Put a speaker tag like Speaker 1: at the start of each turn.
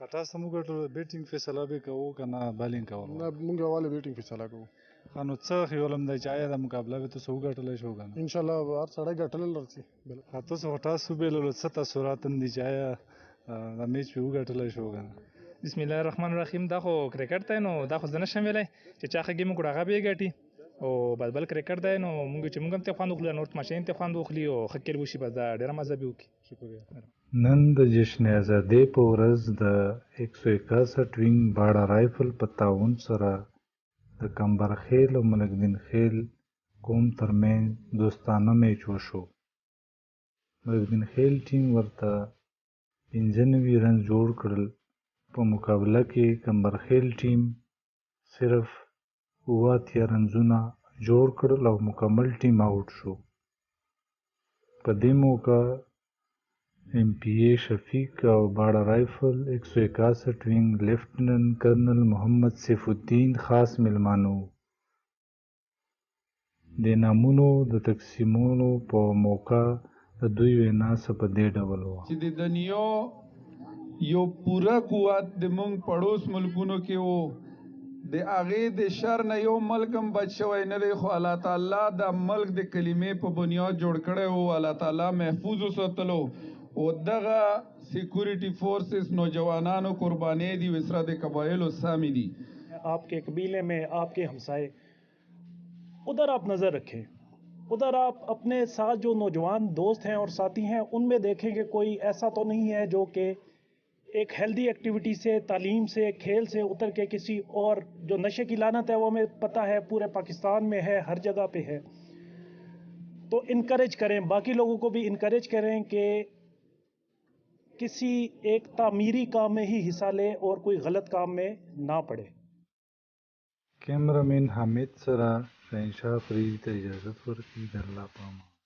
Speaker 1: تاسو موږ ټول بیټینګ فیصله به کوو کنه بالینګ کوو
Speaker 2: نه موږ والا بیټینګ فیصله کوو
Speaker 1: نو څه خیالم دی چې آیا د مقابله به تاسو وګټلی شو کنه
Speaker 2: ان شاء الله هر سړی ګټلی لرسي
Speaker 1: تاسو بیللو څه تاثرات هم دي چې آیا د میچ به وګټلی شو کنه
Speaker 3: بسم الله الرحمن الرحیم. دا خو کرکټ دی نو دا خو زه نشم ویلی چې چا ښه ګیم وکړو هغه به یې ګټي او بل کرکټ دی نو موږ چې موږ هم ته خوند وخلو نور تماشین ته خوند وخلي او ښه کیل وشي بس دا ډېره مزه به وکړي.
Speaker 1: شکریه.
Speaker 4: نن د جشن ازادۍ په ورځ د 161 وینګ باړه رایفل په تعاون سره د کمبرخیل او ملکدین خیل قوم ترمنځ دوستانه میچ وشو. ملکدین خیل ټیم ورته 95 رنز جوړ کړل. په مقابله کې کمبرخیل ټیم صرف 87 رنزونه جوړ کړل او مکمل ټیم آوټ شو. په دې موقع MPA شفیق او باړه رایفل 161 وینګ لیفټننټ کرنل محمد سیف الدین خاص میلمانه وو. د نامونو د تقسیمولو په موقع د دوی وینا څه په دې ډول وه
Speaker 5: چې د دنیا یو پوره قوت د مونږ پړوس ملکونو کې وو د هغې د شر نه یو ملک هم بچ شوی نه دی خو الله تعالی د ملک د کلمې په بنیاد جوړ کړی وو. الله تعالی محفوظ وساتلو او دغه سیکورٹی فورسز نوجوانانو قربانی دی وسره د قبایلو سامی دی.
Speaker 6: आपके कबीले में आपके हमसाए उधर आप नज़र रखें, उधर आप अपने साथ जो नौजवान दोस्त हैं और साथी हैं उनमें देखें कि कोई ऐसा तो नहीं है जो कि एक हेल्दी एक्टिविटी से, तालीम से, खेल से उतर के किसी और जो नशे की लानत है वो हमें पता है पूरे पाकिस्तान में है, हर जगह पे है. तो इनकरेज करें, बाकी लोगों को भी इनकरेज करें कि किसी एक तामीरी काम में ही हिस्सा ले और कोई गलत काम में ना पड़े.
Speaker 4: کیمرامین حامد سره شهنشاه فریدي ته اجازت ورکړي. د الله په امان.